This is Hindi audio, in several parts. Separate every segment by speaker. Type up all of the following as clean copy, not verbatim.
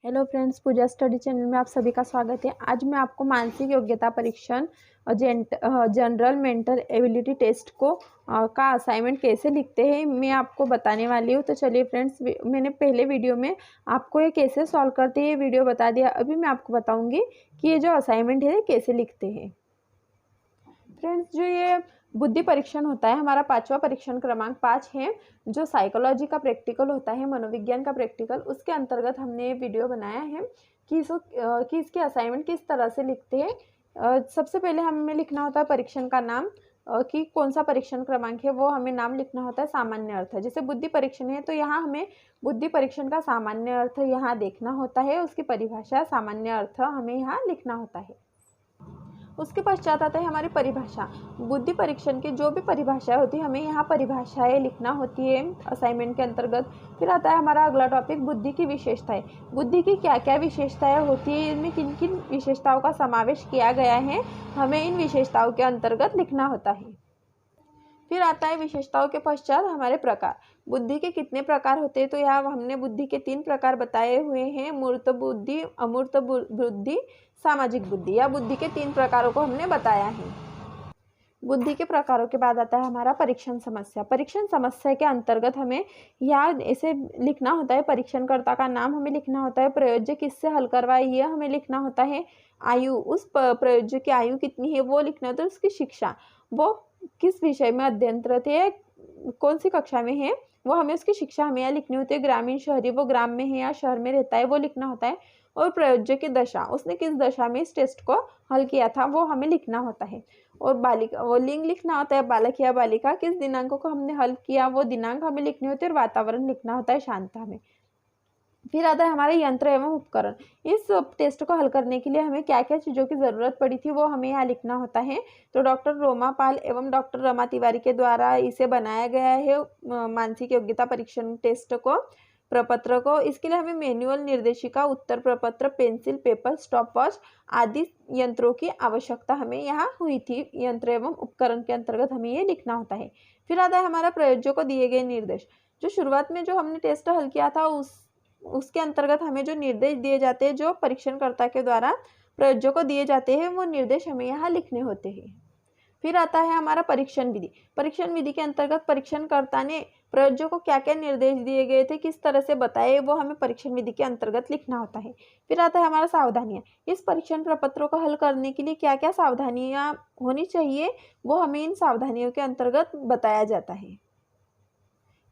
Speaker 1: हेलो फ्रेंड्स, पूजा स्टडी चैनल में आप सभी का स्वागत है। आज मैं आपको मानसिक योग्यता परीक्षण जनरल मेंटल एबिलिटी टेस्ट को का असाइनमेंट कैसे लिखते हैं मैं आपको बताने वाली हूँ। तो चलिए फ्रेंड्स, मैंने पहले वीडियो में आपको ये कैसे सॉल्व करते हैं ये वीडियो बता दिया। अभी मैं आपको बताऊंगी कि ये जो असाइनमेंट है कैसे लिखते हैं। फ्रेंड्स, जो ये बुद्धि परीक्षण होता है हमारा पांचवा परीक्षण क्रमांक 5 है, जो साइकोलॉजी का प्रैक्टिकल होता है, मनोविज्ञान का प्रैक्टिकल, उसके अंतर्गत हमने ये वीडियो बनाया है कि इसके असाइनमेंट किस तरह से लिखते हैं। सबसे पहले हमें लिखना होता है परीक्षण का नाम, कि कौन सा परीक्षण क्रमांक है वो हमें नाम लिखना होता है। सामान्य अर्थ, जैसे बुद्धि परीक्षण है तो यहाँ हमें बुद्धि परीक्षण का सामान्य अर्थ यहाँ देखना होता है, उसकी परिभाषा सामान्य अर्थ हमें यहाँ लिखना होता है। उसके पश्चात आता है हमारी परिभाषा। बुद्धि परीक्षण की जो भी परिभाषाएं होती है हमें यहाँ परिभाषाएं लिखना होती है असाइनमेंट के अंतर्गत। फिर आता है हमारा अगला टॉपिक, बुद्धि की विशेषताएं। बुद्धि की क्या क्या विशेषताएं होती है, इनमें किन किन विशेषताओं का समावेश किया गया है, हमें इन विशेषताओं के अंतर्गत लिखना होता है। फिर आता है विशेषताओं के पश्चात हमारे प्रकार। बुद्धि के कितने प्रकार होते हैं, तो यहाँ हमने बुद्धि के 3 प्रकार बताए हुए हैं, मूर्त बुद्धि, अमूर्त बुद्धि, सामाजिक बुद्धि। या बुद्धि के 3 प्रकारों को हमने बताया है। बुद्धि के प्रकारों के बाद आता है हमारा परीक्षण समस्या। परीक्षण समस्या के अंतर्गत हमें यहाँ ऐसे लिखना होता है, परीक्षणकर्ता का नाम हमें लिखना होता है, प्रयोज्य किससे हल करवाए ये हमें लिखना होता है, आयु, उस प्रयोज्य की आयु कितनी है वो लिखना होता है, उसकी शिक्षा, वो किस विषय में अध्ययनरत है, कौन सी कक्षा में है, वो हमें उसकी शिक्षा हमें यहाँ लिखनी होती है। ग्रामीण शहरी, वो ग्राम में है या शहर में रहता है वो लिखना होता है। और प्रयोज्य की दशा, उसने किस दशा में इस टेस्ट को हल किया था वो हमें लिखना होता है। और बालिका, वो लिंग लिखना होता है, बालक या बालिका किस दिनांक को हमने हल किया वो दिनांक हमें लिखनी होती है। और वातावरण लिखना होता है शांता में। फिर आता है हमारे यंत्र एवं उपकरण। इस टेस्ट को हल करने के लिए हमें क्या क्या चीज़ों की ज़रूरत पड़ी थी वो हमें यहाँ लिखना होता है। तो डॉक्टर रोमा पाल एवं डॉक्टर रमा तिवारी के द्वारा इसे बनाया गया है, मानसिक योग्यता परीक्षण टेस्ट को, प्रपत्र को। इसके लिए हमें मैनुअल, निर्देशिका, उत्तर प्रपत्र, पेंसिल, पेपर, स्टॉपवॉच आदि यंत्रों की आवश्यकता हमें यहाँ हुई थी। यंत्र एवं उपकरण के अंतर्गत हमें ये लिखना होता है। फिर आता है हमारा प्रयोज्यों को दिए गए निर्देश। जो शुरुआत में जो हमने टेस्ट हल किया था उसके अंतर्गत हमें जो निर्देश दिए जाते हैं, जो परीक्षणकर्ता के द्वारा प्रयोज्यों को दिए जाते हैं, वो निर्देश हमें यहाँ लिखने होते हैं। फिर आता है हमारा परीक्षण विधि। परीक्षण विधि के अंतर्गत परीक्षणकर्ता ने प्रयोज्यों को क्या क्या निर्देश दिए गए थे, किस तरह से बताए, वो हमें परीक्षण विधि के अंतर्गत लिखना होता है। फिर आता है हमारा सावधानियां। इस परीक्षण प्रपत्रों को हल करने के लिए क्या क्या सावधानियां होनी चाहिए, वो हमें इन सावधानियों के अंतर्गत बताया जाता है।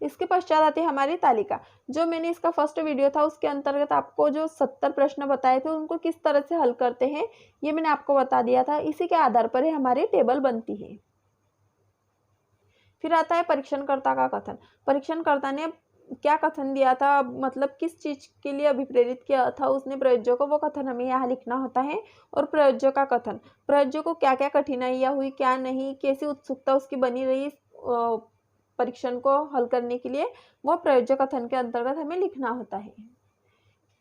Speaker 1: इसके पश्चात आती है हमारी तालिका। जो मैंने इसका फर्स्ट वीडियो था उसके अंतर्गत आपको जो 70 प्रश्न बताए थे उनको किस तरह से हल करते हैं ये मैंने आपको बता दिया था। इसी के आधार पर ही हमारी टेबल बनती है। फिर आता है परीक्षणकर्ता का कथन। परीक्षणकर्ता ने क्या कथन दिया था, मतलब किस चीज के लिए अभिप्रेरित किया था उसने प्रयोज्यों को, वो कथन हमें यहाँ लिखना होता है। और प्रयोज्यों का कथन, प्रयोज्यों को क्या क्या कठिनाइयाँ हुई, क्या नहीं, कैसी उत्सुकता उसकी बनी रही परीक्षण को हल करने के लिए, वो प्रयोज्य कथन के अंतर्गत हमें लिखना होता है।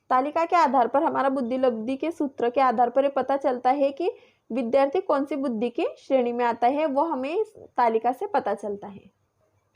Speaker 1: तालिका के आधार पर हमारा बुद्धि लब्धि के सूत्र के आधार पर ये पता चलता है कि विद्यार्थी कौन सी बुद्धि की श्रेणी में आता है, वो हमें इस तालिका से पता चलता है।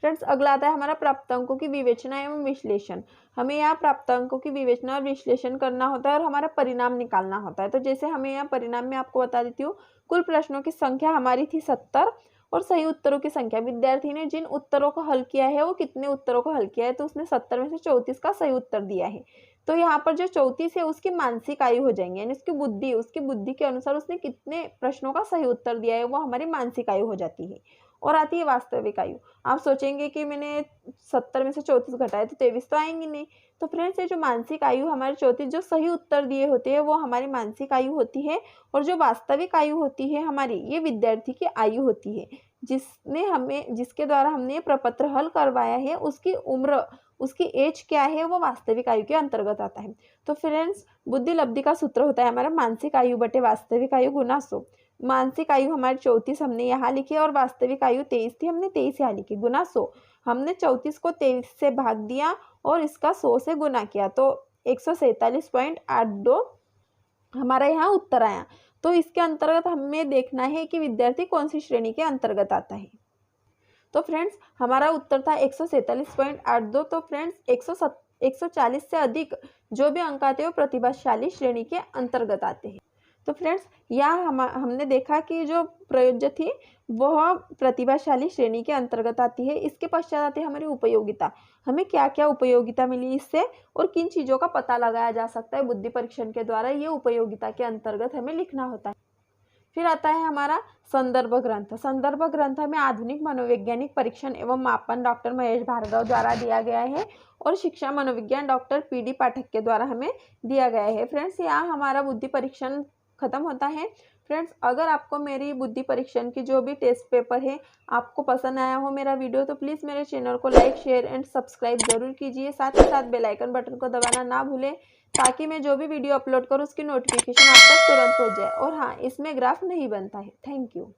Speaker 1: फ्रेंड्स, अगला आता है हमारा प्राप्तांकों की विवेचना एवं विश्लेषण। हमें यहाँ प्राप्तांकों की विवेचना और विश्लेषण करना होता है और हमारा परिणाम निकालना होता है। तो जैसे हमें यहाँ परिणाम में आपको बता देती हूँ, कुल प्रश्नों की संख्या हमारी थी 70 और सही उत्तरों की संख्या, विद्यार्थी ने जिन उत्तरों को हल किया है वो कितने उत्तरों को हल किया है, तो उसने 70 में से 34 का सही उत्तर दिया है। तो यहाँ पर जो 34 है उसकी मानसिक आयु हो जाएंगे, यानी उसकी बुद्धि के अनुसार उसने कितने प्रश्नों का सही उत्तर दिया है वो हमारी मानसिक आयु हो जाती है। और आती है वास्तविक आयु। आप सोचेंगे कि मैंने 70 में से 34 घटाए तो 23 तो आएंगे नहीं। तो फ्रेंड्स, ये जो मानसिक आयु हमारे 34 जो सही उत्तर दिए होते हैं वो हमारी मानसिक आयु होती है। और जो वास्तविक आयु होती है हमारी, ये विद्यार्थी की आयु होती है, जिसके द्वारा हमने ये प्रपत्र हल करवाया है, उसकी उम्र, उसकी एज क्या है वो वास्तविक आयु के अंतर्गत आता है। तो फ्रेंड्स, बुद्धि लब्धि का सूत्र होता है हमारा मानसिक आयु बटे वास्तविक आयु गुना 100। मानसिक आयु हमारी 34 हमने यहाँ लिखी और वास्तविक आयु 23 थी, हमने 23 यहाँ लिखी, गुना 100। हमने 34 को 23 से भाग दिया और इसका 100 से गुना किया, तो 147.82 हमारा यहाँ उत्तर आया। तो इसके अंतर्गत हमें देखना है कि विद्यार्थी कौन सी श्रेणी के अंतर्गत आता है। तो फ्रेंड्स, हमारा उत्तर था 147.82। तो फ्रेंड्स, 140 से अधिक जो भी अंक आते हैं वो प्रतिभाशाली श्रेणी के अंतर्गत आते हैं। तो फ्रेंड्स, यहाँ हमने देखा कि जो प्रयोज्य थी वह प्रतिभाशाली श्रेणी के अंतर्गत आती है। इसके पश्चात आती है हमारी उपयोगिता। हमें क्या क्या उपयोगिता मिली इससे और किन चीज़ों का पता लगाया जा सकता है बुद्धि परीक्षण के द्वारा, ये उपयोगिता के अंतर्गत हमें लिखना होता है। फिर आता है हमारा संदर्भ ग्रंथ। संदर्भ ग्रंथ हमें आधुनिक मनोवैज्ञानिक परीक्षण एवं मापन डॉक्टर महेश भार्गव द्वारा दिया गया है और शिक्षा मनोविज्ञान डॉक्टर PD पाठक के द्वारा हमें दिया गया है। फ्रेंड्स, यहाँ हमारा बुद्धि परीक्षण खत्म होता है। फ्रेंड्स, अगर आपको मेरी बुद्धि परीक्षण की जो भी टेस्ट पेपर है आपको पसंद आया हो मेरा वीडियो, तो प्लीज़ मेरे चैनल को लाइक, शेयर एंड सब्सक्राइब जरूर कीजिए। साथ ही साथ बेल आइकन बटन को दबाना ना भूलें ताकि मैं जो भी वीडियो अपलोड करूँ उसकी नोटिफिकेशन आप तक तुरंत हो जाए। और हाँ, इसमें ग्राफ नहीं बनता है। Thank you.